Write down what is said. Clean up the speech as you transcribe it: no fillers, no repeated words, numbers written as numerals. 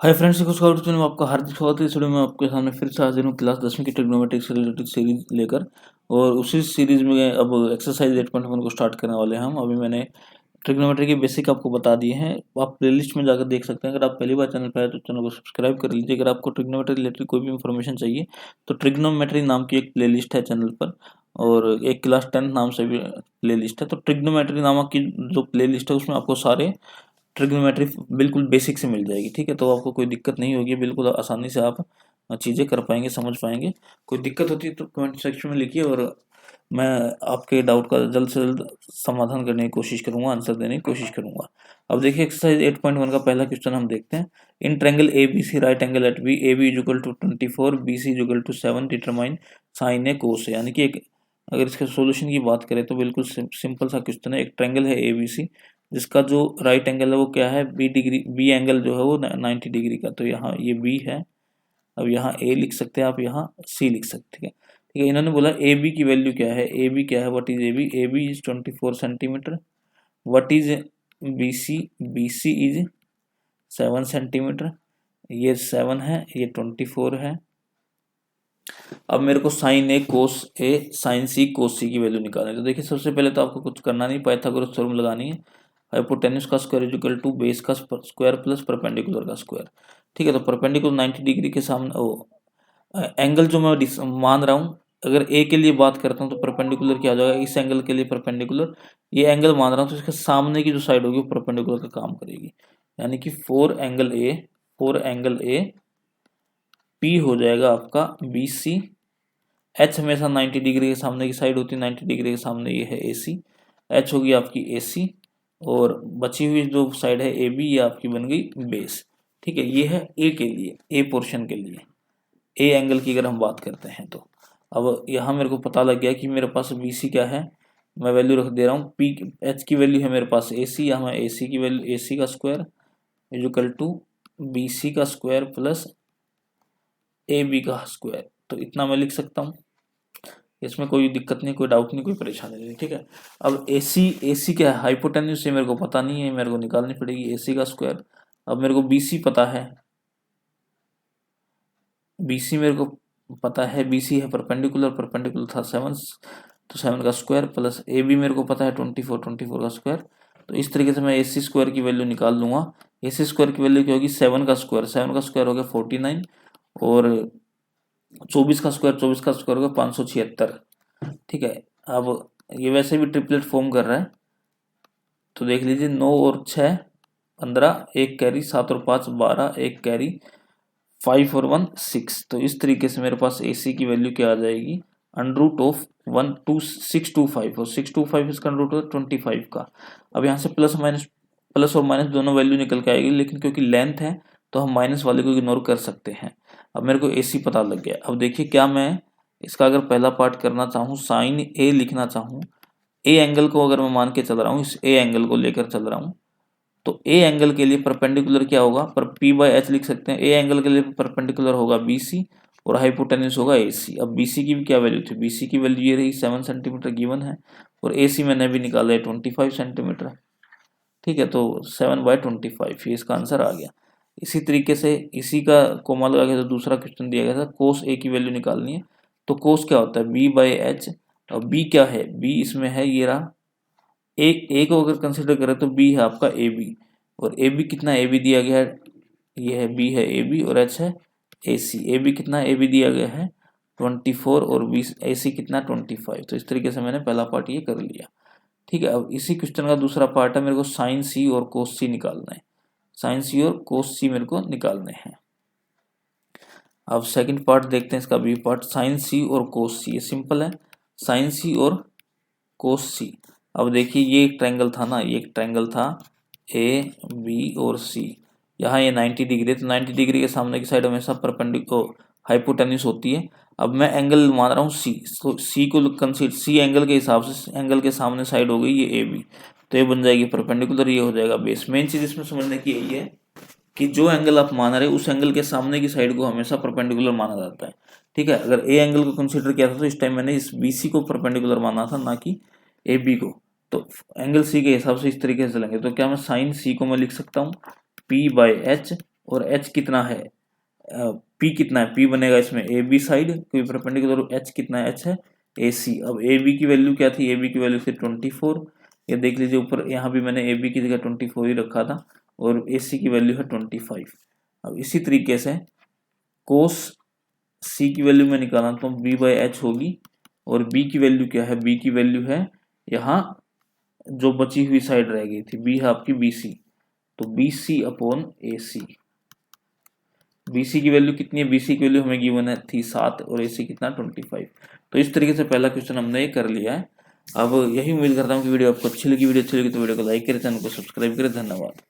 Hi friends, कुछ और में आपका हार्दिक स्वागत है। इस वीडियो में आपके सामने फिर से हाजिर हूँ क्लास 10वीं की ट्रिग्नोमेट्रिक से रिलेटेड सीरीज लेकर। और उसी सीरीज में अब एक्सरसाइज 8.1 को स्टार्ट करने वाले हैं हम। अभी मैंने ट्रिग्नोमेट्री के बेसिक आपको बता दिए हैं। आप प्लेलिस्ट में जाकर देख सकते हैं। अगर आप पहली बार चैनल पर आए तो चैनल को सब्सक्राइब कर लीजिए। अगर आपको ट्रिग्नोमेट्री रिलेटेड कोई भी इन्फॉर्मेशन चाहिए तो ट्रिग्नोमेट्री नाम की एक प्लेलिस्ट है चैनल पर, और एक क्लास 10 नाम से भी प्लेलिस्ट है। तो ट्रिग्नोमेट्री नामक की जो प्लेलिस्ट है उसमें आपको सारे ट्रिग्नोमेट्री बिल्कुल बेसिक से मिल जाएगी। ठीक है, तो आपको कोई दिक्कत नहीं होगी, बिल्कुल आसानी से आप चीज़ें कर पाएंगे, समझ पाएंगे। कोई दिक्कत होती है तो कमेंट सेक्शन में लिखिए, और मैं आपके डाउट का जल्द से जल्द समाधान करने की कोशिश करूंगा, आंसर देने की कोशिश करूंगा। अब देखिए एक्सरसाइज 8.1 का पहला क्वेश्चन हम देखते हैं। In triangle A B C right angle at B, A B is equal to 24, B C is equal to 7, determine sine A cos A. यानी कि एक अगर इसके सॉल्यूशन की बात करें तो बिल्कुल सिंपल सा क्वेश्चन है। एक ट्रायंगल है ए बी सी, जिसका जो राइट एंगल है वो क्या है, बी डिग्री, बी एंगल जो है वो 90 डिग्री का। तो यहाँ ये बी है। अब यहाँ ए लिख सकते हैं आप, यहाँ सी लिख सकते हैं। ठीक है, इन्होंने बोला ए बी की वैल्यू क्या है। ए बी क्या है, what is A B is 24 centimetre. What is B C, B C is 7 centimetre. ये 7 है, ये 24 है। अब मेरे को sign A cos A sign सी कोस सी की वैल्यू निकालनी है। तो देखिए सबसे पहले तो आपको कुछ करना नहीं, पाइथागोरस थ्योरम लगानी है। हाइपोटेन्यूस का square is equal to base का स्क्वायर प्लस परपेंडिकुलर का स्क्वायर। ठीक है, तो परपेंडिकुलर 90 डिग्री के सामने एंगल जो मैं मान रहा हूँ, अगर ए के लिए बात करता हूँ तो परपेंडिकुलर क्या हो जाएगा, इस एंगल के लिए परपेंडिकुलर। ये एंगल मान रहा हूँ तो इसके सामने की जो साइड होगी वो परपेंडिकुलर का काम करेगी। यानी कि फोर एंगल ए पी हो जाएगा आपका बी सी। एच हमेशा 90 डिग्री के सामने की साइड होती है, 90 डिग्री के सामने ये है ए सी। एच होगी आपकी ए सी, और बची हुई जो साइड है ए बी, ये आपकी बन गई बेस। ठीक है, ये है ए के लिए, ए पोर्शन के लिए, ए एंगल की अगर हम बात करते हैं तो। अब यहाँ मेरे को पता लग गया कि मेरे पास बी सी क्या है, मैं वैल्यू रख दे रहा हूँ। पी एच की वैल्यू है मेरे पास ए सी, यहाँ ए सी की वैल्यू, ए सी का square is equal to B C का स्क्वायर प्लस ए बी का स्क्वायर। तो इतना मैं लिख सकता हूँ, इसमें कोई दिक्कत नहीं, कोई डाउट नहीं, कोई परेशानी नहीं। ठीक है, अब ए सी क्या है, हाइपोटेन्यूस से मेरे को पता नहीं है, मेरे को निकालनी पड़ेगी ए सी का स्क्वायर। अब मेरे को बी सी पता है, बी सी मेरे को पता है, बी सी है परपेंडिकुलर, परपेंडिकुलर था 7, तो 7 का स्क्वायर प्लस ए बी मेरे को पता है 24, 24 का स्क्वायर। तो इस तरीके से मैं ए सी स्क्वायर की वैल्यू निकाल लूंगा। ए सी स्क्वायर की वैल्यू क्या होगी, 7 का स्क्वायर, 7 का स्क्वायर हो गया 49, और 24 का स्क्वायर, 24 का स्क्वायर हो गया 576। ठीक है, अब ये वैसे भी ट्रिपलेट फॉर्म कर रहा है, तो देख लीजिए 9 और 6 15, एक कैरी, 7 और 5 12, एक कैरी, 5 और 1 6। तो इस तरीके से मेरे पास ए सी की वैल्यू क्या आ जाएगी, अंडर रूट ऑफ 12625, और 625 इसका अंडर रूट है 25 का। अब यहाँ से प्लस और माइनस दोनों वैल्यू निकल के आएगी, लेकिन क्योंकि लेंथ है तो हम माइनस वाले को इग्नोर कर सकते हैं। अब मेरे को ए सी पता लग गया। अब देखिए क्या मैं इसका अगर पहला पार्ट करना चाहूँ, साइन ए लिखना चाहूँ, ए एंगल को अगर मैं मान के चल रहा हूँ, इस ए एंगल को लेकर चल रहा हूँ, तो ए एंगल के लिए परपेंडिकुलर क्या होगा, पर पी बाई एच लिख सकते हैं। ए एंगल के लिए परपेंडिकुलर होगा बी सी, और हाइपोटेन्यूस होगा ए सी। अब बी सी की भी क्या वैल्यू थी, बी सी की वैल्यू ये रही 7 सेंटीमीटर गिवन है, और ए सी मैंने भी निकाला है 25 सेंटीमीटर। ठीक है, तो 7/25 ये इसका आंसर आ गया। इसी तरीके से इसी का कोमा लगा के तो दूसरा क्वेश्चन दिया गया था, कोस ए की वैल्यू निकालनी है। तो कोस क्या होता है, बी बाई एच, और बी क्या है, बी इसमें है ये रहा। ए को अगर कंसिडर करें तो बी है आपका ए बी, और ए बी कितना, ए बी दिया गया है, ये है बी है ए बी, और एच है ए सी। ए बी कितना, ए बी दिया गया है 24, और बी ए सी कितना 25। तो इस तरीके से मैंने पहला पार्ट ये कर लिया। ठीक है, अब इसी क्वेश्चन का दूसरा पार्ट है, मेरे को साइन सी और कोस सी निकालना है। साइन सी और कोस सी मेरे को निकालने हैं। अब सेकंड पार्ट देखते हैं, इसका बी पार्ट, साइन सी और कोस सी। ये सिंपल है, साइन सी और कोस सी। अब देखिए ये एक ट्रायंगल था ना, ये एक ट्रायंगल था ए बी और सी। यहाँ ये 90 डिग्री है, तो 90 डिग्री के सामने की साइड हमेशा परपेंडिकुलर हाइपोटेन्यूस होती है। अब मैं एंगल मान रहा हूँ सी, तो सी को कंसीडर, सी एंगल के हिसाब से एंगल के सामने साइड हो गई ये ए बी, तो ये बन जाएगी परपेंडिकुलर, ये हो जाएगा बेस। मेन चीज इसमें समझने की यही है कि जो एंगल आप मान रहे हैं उस एंगल के सामने की साइड को हमेशा परपेंडिकुलर माना जाता है। ठीक है, अगर ए एंगल को कंसीडर किया था तो इस टाइम मैंने इस बी सी को परपेंडिकुलर माना था, ना कि ए बी को। तो एंगल सी के हिसाब से इस तरीके से चलेंगे। तो क्या मैं साइन सी को मैं लिख सकता हूँ पी बाई एच, और एच कितना है, पी कितना है, पी बनेगा इसमें ए बी साइड क्योंकि परपेंडिकुलर, एच कितना है, एच है ए सी। अब ए बी की वैल्यू क्या थी, ए बी की वैल्यू थी 24, ये देख लीजिए ऊपर यहाँ भी मैंने ए बी की जगह 24 ही रखा था और ए सी की वैल्यू है 25। अब इसी तरीके से कोस सी की वैल्यू मैं निकाला तो बी बाई एच होगी और बी की वैल्यू क्या है, बी की वैल्यू है यहाँ जो बची हुई साइड रह गई थी, बी है आपकी बी सी, तो बी सी अपॉन ए सी। बीसी की वैल्यू कितनी है, बीसी की वैल्यू हमें गिवन है थी 7 और एसी कितना 25। तो इस तरीके से पहला क्वेश्चन हमने ये कर लिया है। अब यही उम्मीद करता हूँ कि वीडियो आपको अच्छी लगी। वीडियो अच्छी लगी तो वीडियो को लाइक करें, चैनल को सब्सक्राइब करें। धन्यवाद।